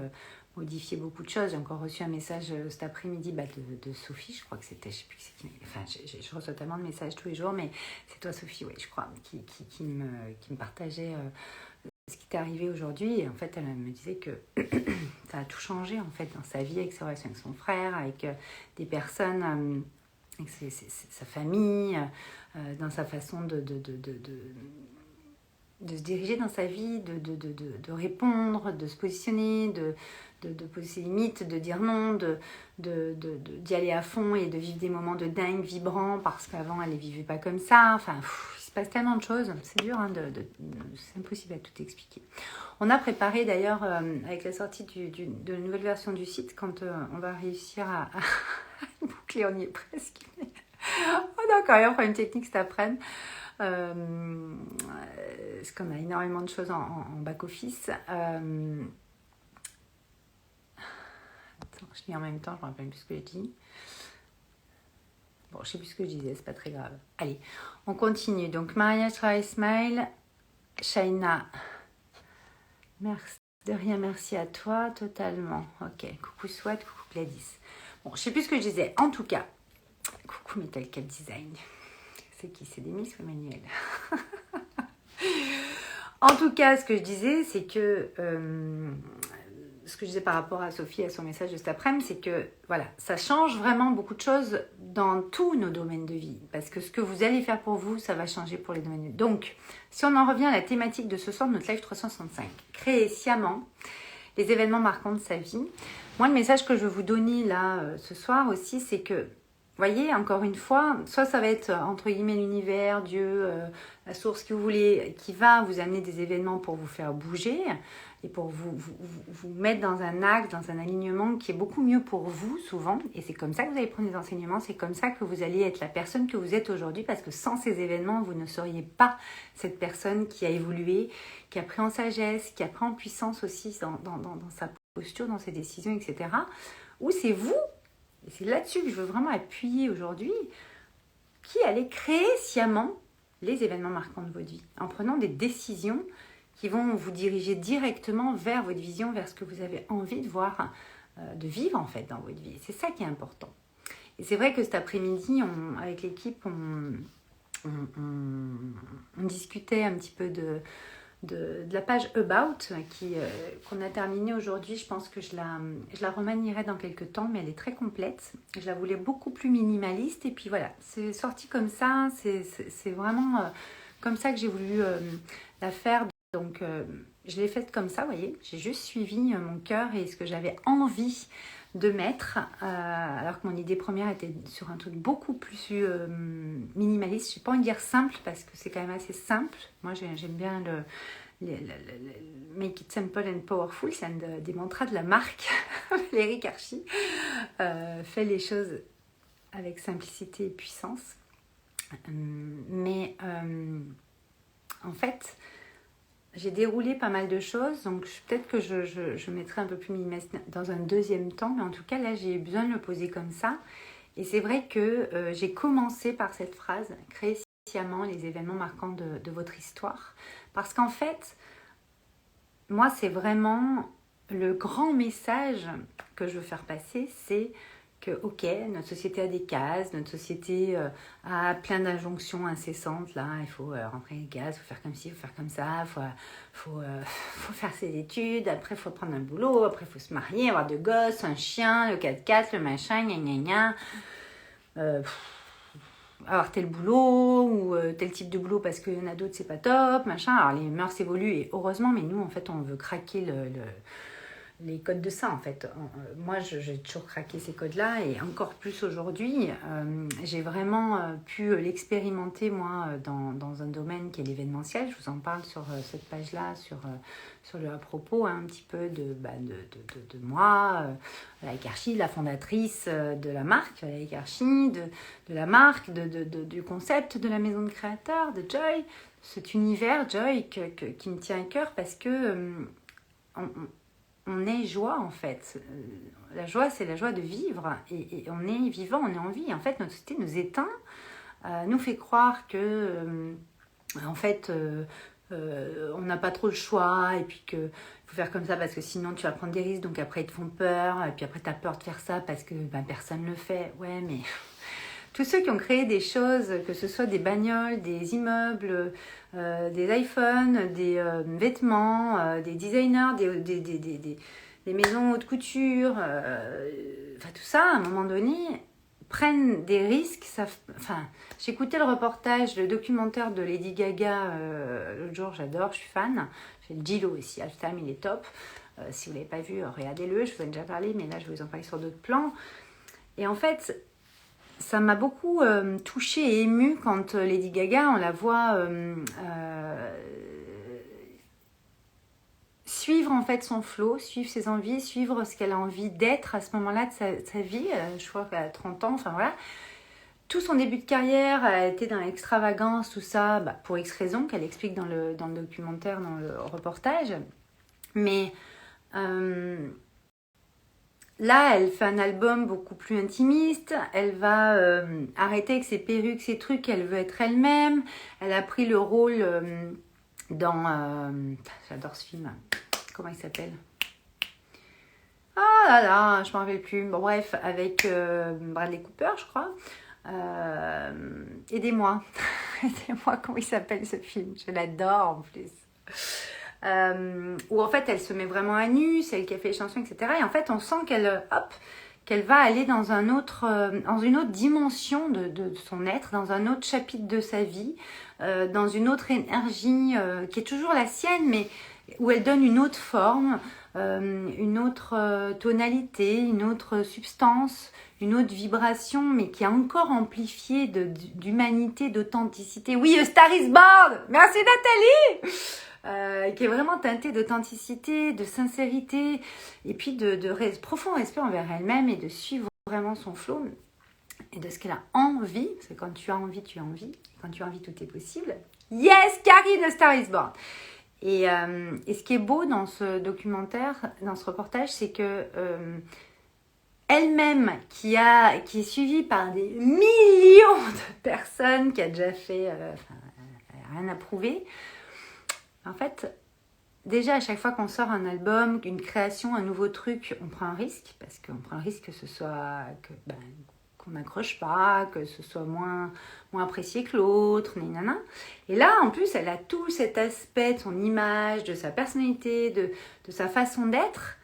modifier beaucoup de choses. J'ai encore reçu un message cet après-midi de Sophie, je crois que c'était, je sais plus c'est qui, enfin je reçois tellement de messages tous les jours, mais c'est toi Sophie, oui je crois, qui me partageait ce qui t'est arrivé aujourd'hui, et en fait elle me disait que ça a tout changé en fait dans sa vie, avec ses relations avec son frère, avec des personnes, avec sa famille, dans sa façon de se diriger dans sa vie, de répondre, de se positionner, de poser ses limites, de dire non, d'y aller à fond et de vivre des moments de dingue, vibrants, parce qu'avant elle ne les vivait pas comme ça. Enfin, il se passe tellement de choses, c'est dur, c'est impossible à tout expliquer. On a préparé d'ailleurs, avec la sortie de la nouvelle version du site, quand on va réussir à boucler, on y est presque. On a quand même encore une technique cet après-midi. Parce qu'on a énormément de choses en back-office. Attends, je lis en même temps, je ne me rappelle plus ce que j'ai dit. Bon, je ne sais plus ce que je disais, c'est pas très grave. Allez, on continue. Donc, mariage, travail, smile. Shaina, merci. De rien, merci à toi, totalement. Ok, coucou Swat, coucou Gladys. Bon, je ne sais plus ce que je disais. En tout cas, coucou Metal Cap Design. C'est qui? C'est Demis ou Emmanuel? En tout cas, ce que je disais, c'est que... ce que je disais par rapport à Sophie, à son message de cet après-midi, c'est que voilà, ça change vraiment beaucoup de choses dans tous nos domaines de vie. Parce que ce que vous allez faire pour vous, ça va changer pour les domaines de vie. Donc, si on en revient à la thématique de ce soir de notre live 365, créer sciemment les événements marquants de sa vie. Moi, le message que je veux vous donner là, ce soir aussi, c'est que voyez, encore une fois, soit ça va être entre guillemets l'univers, Dieu, la source que vous voulez, qui va vous amener des événements pour vous faire bouger et pour vous mettre dans un axe, dans un alignement qui est beaucoup mieux pour vous souvent. Et c'est comme ça que vous allez prendre des enseignements, c'est comme ça que vous allez être la personne que vous êtes aujourd'hui, parce que sans ces événements, vous ne seriez pas cette personne qui a évolué, qui a pris en sagesse, qui a pris en puissance aussi dans sa posture, dans ses décisions, etc. Ou c'est vous. Et c'est là-dessus que je veux vraiment appuyer aujourd'hui, qui allez créer sciemment les événements marquants de votre vie, en prenant des décisions qui vont vous diriger directement vers votre vision, vers ce que vous avez envie de voir, de vivre en fait dans votre vie. C'est ça qui est important. Et c'est vrai que cet après-midi, avec l'équipe, on discutait un petit peu de la page About qu'on a terminée aujourd'hui. Je pense que je la remanierai dans quelques temps, mais elle est très complète. Je la voulais beaucoup plus minimaliste, et puis voilà, c'est sorti comme ça. C'est vraiment comme ça que j'ai voulu la faire. Donc je l'ai faite comme ça, vous voyez. J'ai juste suivi mon cœur et ce que j'avais envie de mettre, alors que mon idée première était sur un truc beaucoup plus minimaliste. Je n'ai pas envie de dire simple, parce que c'est quand même assez simple. Moi, j'aime bien le Make it simple and powerful. C'est un des mantras de la marque. Valérie Karchi fait les choses avec simplicité et puissance. Mais en fait, j'ai déroulé pas mal de choses, donc peut-être que je mettrai un peu plus minimaliste dans un deuxième temps, mais en tout cas, là, j'ai eu besoin de le poser comme ça. Et c'est vrai que j'ai commencé par cette phrase, créer sciemment les événements marquants de votre histoire. Parce qu'en fait, moi, c'est vraiment le grand message que je veux faire passer, c'est que, ok, notre société a des cases, notre société a plein d'injonctions incessantes, là, il faut rentrer les cases, il faut faire comme ci, il faut faire comme ça, faut faire ses études, après il faut prendre un boulot, après il faut se marier, avoir deux gosses, un chien, le 4x4, le machin, gna gna gna. Avoir tel boulot ou tel type de boulot parce qu'il y en a d'autres c'est pas top, machin. Alors les mœurs évoluent et heureusement, mais nous en fait on veut craquer les codes de ça en fait. Moi j'ai toujours craqué ces codes-là et encore plus aujourd'hui. J'ai vraiment pu l'expérimenter moi dans un domaine qui est l'événementiel. Je vous en parle sur cette page-là, sur le à propos un petit peu de moi, Valérie Karchi, la fondatrice de la marque, Valérie Karchi, de la marque, du concept de la maison de créateurs, de Joy, cet univers Joy qui me tient à cœur parce que on est joie en fait. La joie, c'est la joie de vivre et on est vivant, on est en vie. En fait, notre société nous éteint, nous fait croire que en fait on n'a pas trop le choix et puis que faut faire comme ça parce que sinon tu vas prendre des risques, donc après ils te font peur et puis après tu as peur de faire ça parce que personne ne le fait. Ouais, mais tous ceux qui ont créé des choses, que ce soit des bagnoles, des immeubles, des iPhones, des vêtements, des designers, des maisons haute couture, enfin tout ça, à un moment donné, prennent des risques. J'écoutais le reportage, le documentaire de Lady Gaga l'autre jour, j'adore, je suis fan. J'ai le Gilo aussi, Halftime, il est top. Si vous ne l'avez pas vu, regardez-le, je vous en ai déjà parlé, mais là je vais vous en parler sur d'autres plans. Et en fait, ça m'a beaucoup touchée et émue quand Lady Gaga, on la voit suivre en fait son flow, suivre ses envies, suivre ce qu'elle a envie d'être à ce moment-là de sa vie. Je crois qu'elle a 30 ans, enfin voilà. Tout son début de carrière a été dans l'extravagance, tout ça, pour X raisons qu'elle explique dans le documentaire, dans le reportage. Mais là, elle fait un album beaucoup plus intimiste. Elle va arrêter avec ses perruques, ses trucs. Elle veut être elle-même. Elle a pris le rôle dans... j'adore ce film. Comment il s'appelle? Ah là là, je ne m'en rappelle plus. Bon, bref, avec Bradley Cooper, je crois. Aidez-moi. Aidez-moi, comment il s'appelle ce film? Je l'adore en plus. Où en fait elle se met vraiment à nu, c'est elle qui a fait les chansons, etc. Et en fait on sent qu'elle va aller dans une autre dimension de son être, dans un autre chapitre de sa vie, dans une autre énergie qui est toujours la sienne, mais où elle donne une autre forme, une autre tonalité, une autre substance, une autre vibration, mais qui est encore amplifiée d'humanité, d'authenticité. Oui, A Star is Born! Merci Nathalie! Qui est vraiment teintée d'authenticité, de sincérité, et puis de profond respect envers elle-même et de suivre vraiment son flow et de ce qu'elle a envie, parce que quand tu as envie, tu as envie, et quand tu as envie, tout est possible. Yes, Carrie de Star is Born! Et ce qui est beau dans ce documentaire, dans ce reportage, c'est que elle-même, qui est suivie par des millions de personnes, qui a déjà fait rien à prouver. En fait, déjà à chaque fois qu'on sort un album, une création, un nouveau truc, on prend un risque, parce qu'on prend un risque que ce soit qu'on n'accroche pas, que ce soit moins apprécié que l'autre, nanana. Et là, en plus, elle a tout cet aspect de son image, de sa personnalité, de sa façon d'être,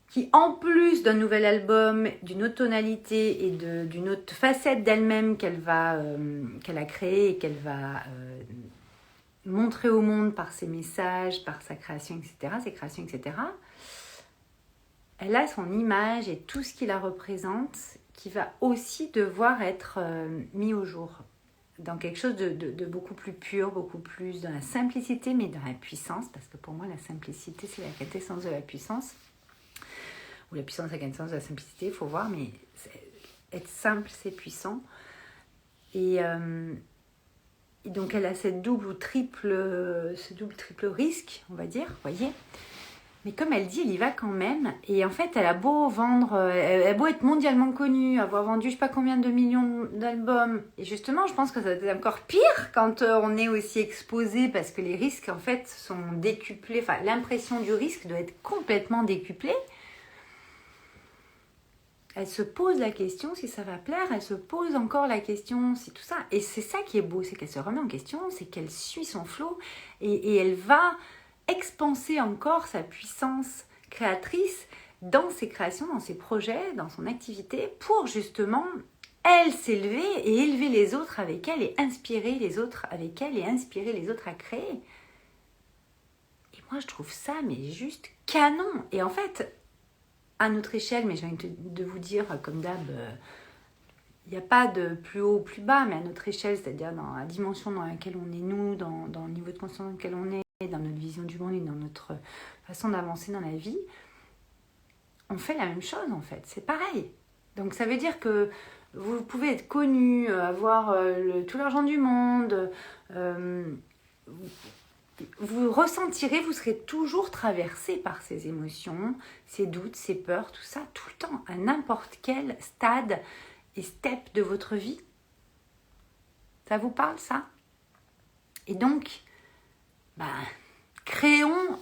qui en plus d'un nouvel album, d'une autre tonalité et d'une autre facette d'elle-même qu'elle a créée et qu'elle va montrer au monde par ses messages, par sa création, etc., ses créations, etc., elle a son image et tout ce qui la représente qui va aussi devoir être mis au jour dans quelque chose de beaucoup plus pur, beaucoup plus dans la simplicité, mais dans la puissance, parce que pour moi, la simplicité, c'est la quintessence de la puissance, ou la puissance, la quintessence de la simplicité, il faut voir, mais être simple, c'est puissant. Et donc elle a ce double triple risque, on va dire, voyez. Mais comme elle dit, elle y va quand même. Et en fait, elle a beau vendre, elle a beau être mondialement connue, avoir vendu je sais pas combien de millions d'albums. Et justement, je pense que ça doit être encore pire quand on est aussi exposé, parce que les risques, en fait, sont décuplés. Enfin, l'impression du risque doit être complètement décuplée. Elle se pose la question si ça va plaire, elle se pose encore la question si tout ça. Et c'est ça qui est beau, c'est qu'elle se remet en question, c'est qu'elle suit son flow et elle va expanser encore sa puissance créatrice dans ses créations, dans ses projets, dans son activité, pour justement, elle, s'élever et élever les autres avec elle et inspirer les autres avec elle et inspirer les autres à créer. Et moi, je trouve ça, mais juste canon. Et en fait, à notre échelle, mais j'ai envie de vous dire, comme d'hab, il n'y a pas de plus haut ou plus bas, mais à notre échelle, c'est-à-dire dans la dimension dans laquelle on est nous, dans le niveau de conscience dans lequel on est, dans notre vision du monde et dans notre façon d'avancer dans la vie, on fait la même chose en fait, c'est pareil. Donc ça veut dire que vous pouvez être connu, avoir tout l'argent du monde, vous ressentirez, vous serez toujours traversé par ces émotions, ces doutes, ces peurs, tout ça, tout le temps, à n'importe quel stade et step de votre vie. Ça vous parle ça? Et donc, créons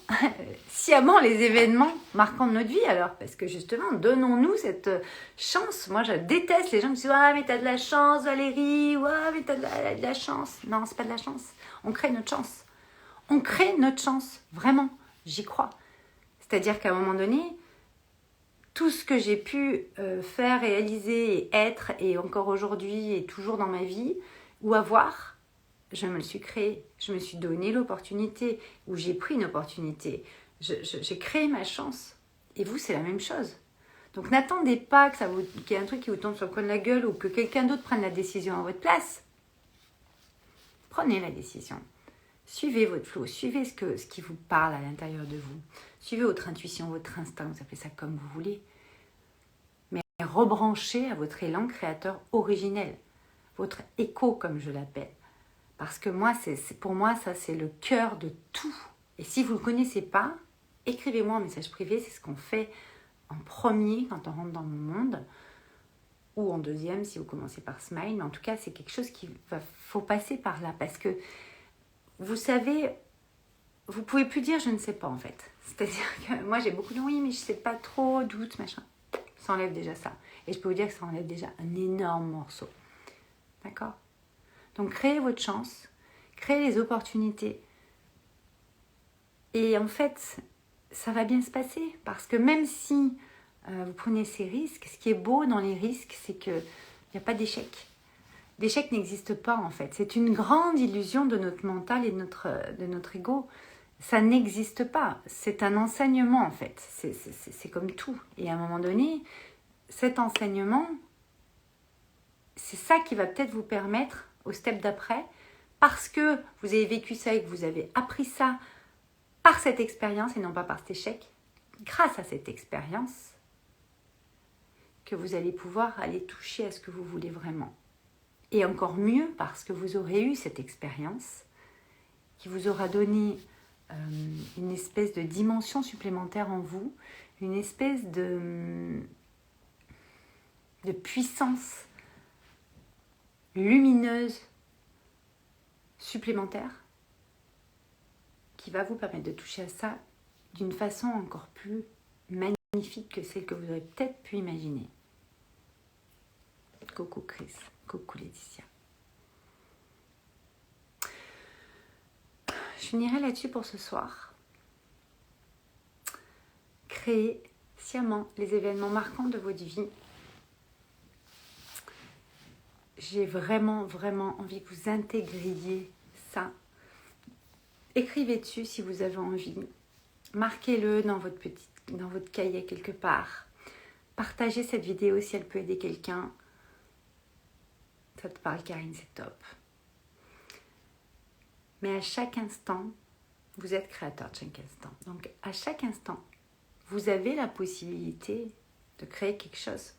sciemment les événements marquants de notre vie alors, parce que justement, donnons-nous cette chance. Moi, je déteste les gens qui disent « Ah, mais t'as de la chance, Valérie, ouais, mais t'as de la chance. » Non, c'est pas de la chance. On crée notre chance. On crée notre chance, vraiment, j'y crois. C'est-à-dire qu'à un moment donné, tout ce que j'ai pu faire, réaliser et être, et encore aujourd'hui et toujours dans ma vie, ou avoir, je me le suis créé, je me suis donné l'opportunité, ou j'ai pris une opportunité, j'ai créé ma chance. Et vous, c'est la même chose. Donc n'attendez pas qu'il y ait un truc qui vous tombe sur le coin de la gueule ou que quelqu'un d'autre prenne la décision à votre place. Prenez la décision. Suivez votre flow, suivez ce qui vous parle à l'intérieur de vous. Suivez votre intuition, votre instinct, vous appelez ça comme vous voulez. Mais rebranchez à votre élan créateur originel, votre écho comme je l'appelle. Parce que moi, pour moi, ça c'est le cœur de tout. Et si vous ne le connaissez pas, écrivez-moi un message privé, c'est ce qu'on fait en premier quand on rentre dans mon monde, ou en deuxième si vous commencez par Smile. Mais en tout cas, c'est quelque chose faut passer par là. Parce que, vous savez, vous pouvez plus dire je ne sais pas en fait. C'est-à-dire que moi j'ai beaucoup de oui, mais je ne sais pas trop, doute, machin. Ça enlève déjà ça. Et je peux vous dire que ça enlève déjà un énorme morceau. D'accord? Donc créez votre chance, créez les opportunités. Et en fait, ça va bien se passer. Parce que même si vous prenez ces risques, ce qui est beau dans les risques, c'est qu'il n'y a pas d'échec. L'échec n'existe pas en fait. C'est une grande illusion de notre mental et de notre ego. Ça n'existe pas. C'est un enseignement en fait. C'est comme tout. Et à un moment donné, cet enseignement, c'est ça qui va peut-être vous permettre au step d'après, parce que vous avez vécu ça et que vous avez appris ça par cette expérience et non pas par cet échec, grâce à cette expérience, que vous allez pouvoir aller toucher à ce que vous voulez vraiment. Et encore mieux parce que vous aurez eu cette expérience qui vous aura donné une espèce de dimension supplémentaire en vous, une espèce de puissance lumineuse supplémentaire qui va vous permettre de toucher à ça d'une façon encore plus magnifique que celle que vous aurez peut-être pu imaginer. Coucou Chris, coucou Laetitia. Je finirai là-dessus pour ce soir. Créez sciemment les événements marquants de votre vie. J'ai vraiment, vraiment envie que vous intégriez ça. Écrivez dessus si vous avez envie. Marquez-le dans votre cahier quelque part. Partagez cette vidéo si elle peut aider quelqu'un. Ça te parle, Karine, c'est top. Mais à chaque instant, vous êtes créateur de chaque instant. Donc, à chaque instant, vous avez la possibilité de créer quelque chose,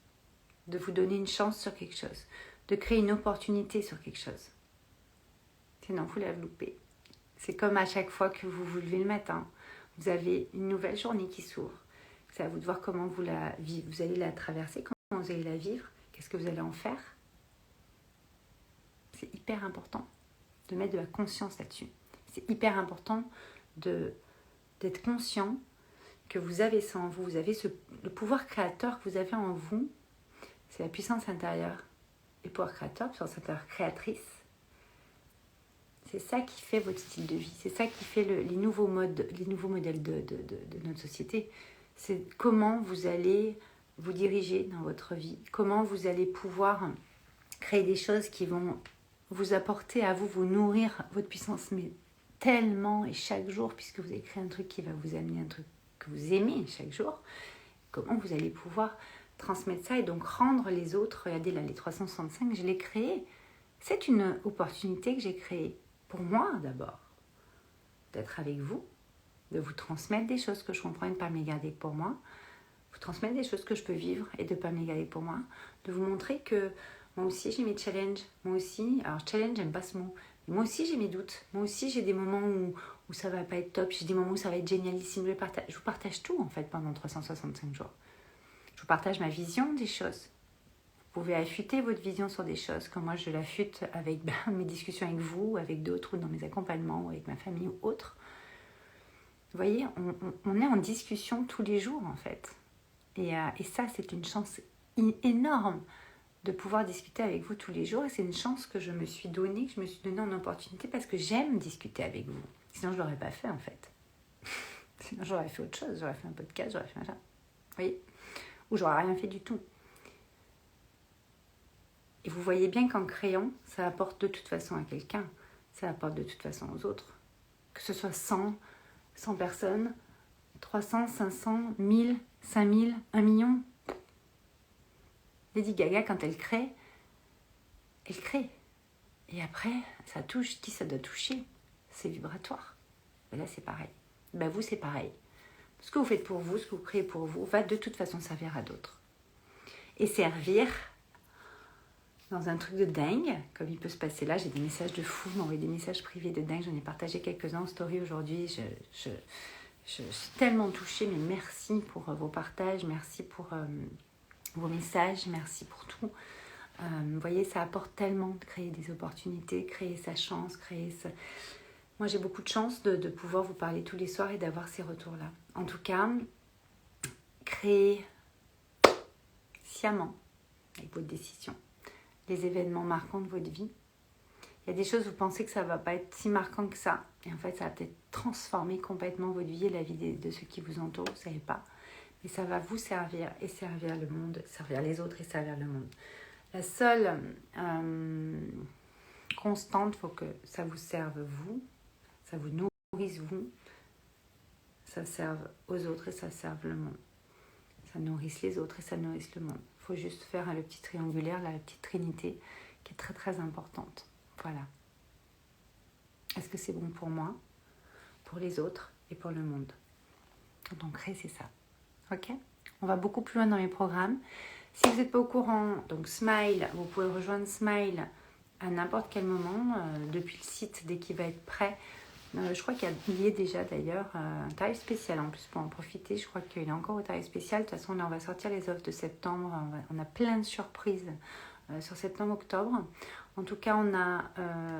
de vous donner une chance sur quelque chose, de créer une opportunité sur quelque chose. Sinon, vous la loupez. C'est comme à chaque fois que vous vous levez le matin, vous avez une nouvelle journée qui s'ouvre. C'est à vous de voir comment vous allez la traverser, comment vous allez la vivre, qu'est-ce que vous allez en faire. C'est hyper important de mettre de la conscience là-dessus. C'est hyper important d'être conscient que vous avez ça en vous. Vous avez le pouvoir créateur que vous avez en vous. C'est la puissance intérieure. Le pouvoir créateur, puissance intérieure créatrice. C'est ça qui fait votre style de vie. C'est ça qui fait les nouveaux modèles de notre société. C'est comment vous allez vous diriger dans votre vie. Comment vous allez pouvoir créer des choses qui vont vous apporter à vous, vous nourrir votre puissance, mais tellement et chaque jour, puisque vous avez créé un truc qui va vous amener un truc que vous aimez chaque jour. Comment vous allez pouvoir transmettre ça et donc rendre les autres. Regardez là, les 365, je l'ai créé. C'est une opportunité que j'ai créée. Pour moi d'abord, d'être avec vous, de vous transmettre des choses que je comprends et de ne pas me les garder pour moi, vous transmettre des choses que je peux vivre et de ne pas me les garder pour moi, de vous montrer que moi aussi j'ai mes challenges, moi aussi, alors challenge j'aime pas ce mot, mais moi aussi j'ai mes doutes, moi aussi j'ai des moments où ça va pas être top, j'ai des moments où ça va être génialissime, je vous partage tout en fait pendant 365 jours. Je vous partage ma vision des choses. Vous pouvez affûter votre vision sur des choses, comme moi je l'affûte avec mes discussions avec vous, avec d'autres, ou dans mes accompagnements, ou avec ma famille ou autres. Vous voyez, on est en discussion tous les jours en fait. Et ça, c'est une chance énorme de pouvoir discuter avec vous tous les jours. Et c'est une chance que je me suis donnée, que je me suis donnée en opportunité parce que j'aime discuter avec vous. Sinon, je ne l'aurais pas fait en fait. Sinon, j'aurais fait autre chose. J'aurais fait un podcast, j'aurais fait machin. Vous voyez ? Ou j'aurais rien fait du tout. Et vous voyez bien qu'en créant, ça apporte de toute façon à quelqu'un. Ça apporte de toute façon aux autres. Que ce soit 100 personnes, 300, 500, 1000, 5000, 1 million. Lady Gaga, quand elle crée. Et après, ça touche qui ça doit toucher. C'est vibratoire. Et là, c'est pareil. Ben, vous, c'est pareil. Ce que vous faites pour vous, ce que vous créez pour vous, va de toute façon servir à d'autres. Et servir dans un truc de dingue, comme il peut se passer là. J'ai des messages de fou, m'envoyer des messages privés de dingue. J'en ai partagé quelques-uns en story aujourd'hui. Je suis tellement touchée, mais merci pour vos partages, merci pour vos messages, merci pour tout. Vous voyez, ça apporte tellement de créer des opportunités, créer sa chance, Moi, j'ai beaucoup de chance de pouvoir vous parler tous les soirs et d'avoir ces retours-là. En tout cas, créez sciemment, avec votre décision, les événements marquants de votre vie. Il y a des choses, vous pensez que ça ne va pas être si marquant que ça. Et en fait, ça va peut-être transformer complètement votre vie et la vie de ceux qui vous entourent, vous ne savez pas. Mais ça va vous servir et servir le monde, servir les autres et servir le monde. La seule constante, il faut que ça vous serve vous, ça vous nourrisse vous, ça serve aux autres et ça serve le monde. Ça nourrisse les autres et ça nourrisse le monde. Il faut juste faire le petit triangulaire, la petite trinité qui est très très importante. Voilà. Est-ce que c'est bon pour moi, pour les autres et pour le monde? Quand on crée, c'est ça. Ok? On va beaucoup plus loin dans mes programmes. Si vous n'êtes pas au courant, donc Smile, vous pouvez rejoindre Smile à n'importe quel moment, depuis le site, dès qu'il va être prêt. Je crois qu'il y a déjà d'ailleurs un tarif spécial en plus pour en profiter. Je crois qu'il est encore au tarif spécial. De toute façon, là, on va sortir les offres de septembre. On a plein de surprises sur septembre-octobre. En tout cas, on a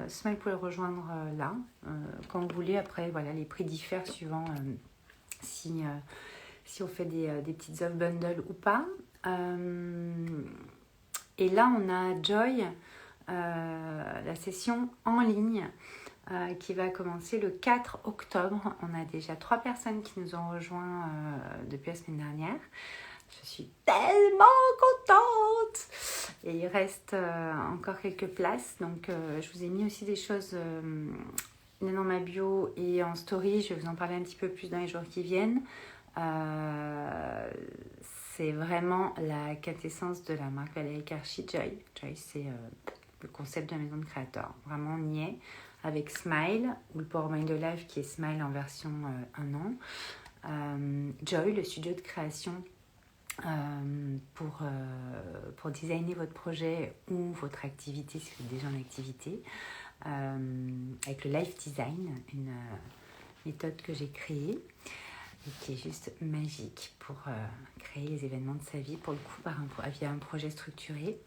Smile, vous pouvez le rejoindre là, quand vous voulez. Après, voilà, les prix diffèrent suivant si on fait des petites offres bundle ou pas. Et là, on a Joy, la session en ligne qui va commencer le 4 octobre. On a déjà 3 personnes qui nous ont rejoints depuis la semaine dernière. Je suis tellement contente! Et il reste encore quelques places. Donc, je vous ai mis aussi des choses dans ma bio et en story. Je vais vous en parler un petit peu plus dans les jours qui viennent. C'est vraiment la quintessence de la marque Valérie Karchi, Joy. Joy, c'est le concept de la maison de créateurs. Vraiment, on y est. Avec Smile, ou le Power Mind Live qui est Smile en version 1 an. Joy, le studio de création pour designer votre projet ou votre activité si vous êtes déjà en activité, avec le Life Design, une méthode que j'ai créée et qui est juste magique pour créer les événements de sa vie, pour le coup via un projet structuré,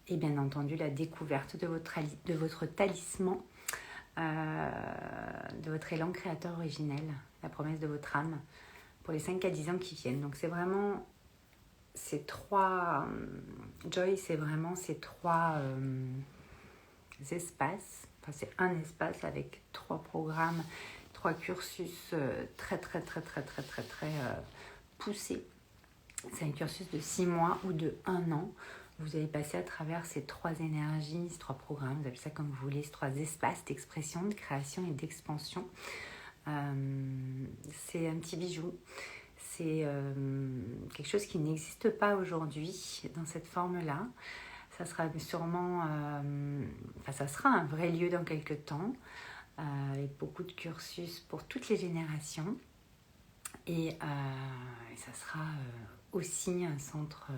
et bien entendu la découverte de votre talisman, de votre élan créateur originel, la promesse de votre âme pour les 5 à 10 ans qui viennent. Donc c'est vraiment ces trois Joy, c'est vraiment ces trois espaces. Enfin, c'est un espace avec 3 programmes, 3 cursus très poussés. C'est un cursus de 6 mois ou de 1 an. Vous allez passer à travers ces 3 énergies, ces 3 programmes, vous appelez ça comme vous voulez, ces 3 espaces d'expression, de création et d'expansion. C'est un petit bijou. C'est quelque chose qui n'existe pas aujourd'hui dans cette forme-là. Ça sera sûrement, ça sera un vrai lieu dans quelques temps, avec beaucoup de cursus pour toutes les générations. Et ça sera aussi un centre,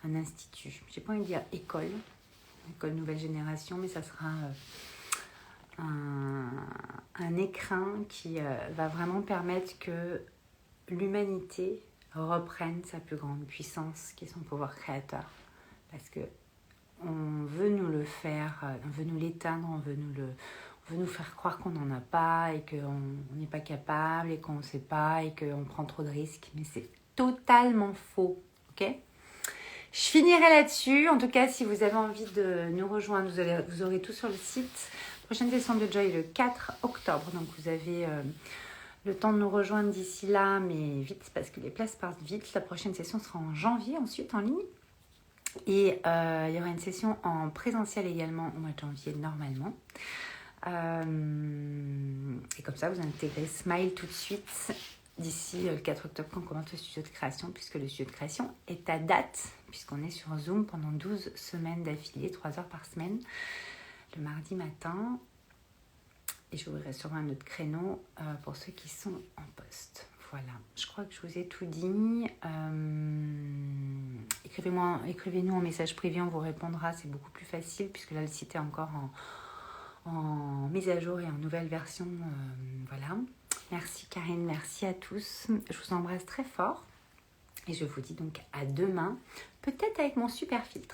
un institut. Je n'ai pas envie de dire école nouvelle génération, mais ça sera un écrin qui va vraiment permettre que l'humanité reprenne sa plus grande puissance, qui est son pouvoir créateur. Parce que on veut nous le faire, on veut nous l'éteindre, on veut nous faire croire qu'on n'en a pas et qu'on n'est pas capable et qu'on ne sait pas et qu'on prend trop de risques. Mais c'est totalement faux, ok ? Je finirai là-dessus. En tout cas, si vous avez envie de nous rejoindre, vous aurez tout sur le site. Prochaine session de Joy le 4 octobre. Donc, vous avez le temps de nous rejoindre d'ici là, mais vite, parce que les places partent vite. La prochaine session sera en janvier, ensuite en ligne. Et il y aura une session en présentiel également au mois de janvier, normalement. Et comme ça, vous intégrez Smile tout de suite d'ici le 4 octobre quand on commence le studio de création, puisque le studio de création est à date, puisqu'on est sur Zoom pendant 12 semaines d'affilée, 3 heures par semaine, le mardi matin. Et j'ouvrirai sûrement un autre créneau pour ceux qui sont en poste. Voilà, je crois que je vous ai tout dit. Écrivez-nous en message privé, on vous répondra, c'est beaucoup plus facile, puisque là, le site est encore en mise à jour et en nouvelle version. Voilà. Merci Karine, merci à tous. Je vous embrasse très fort et je vous dis donc à demain, peut-être avec mon super filtre.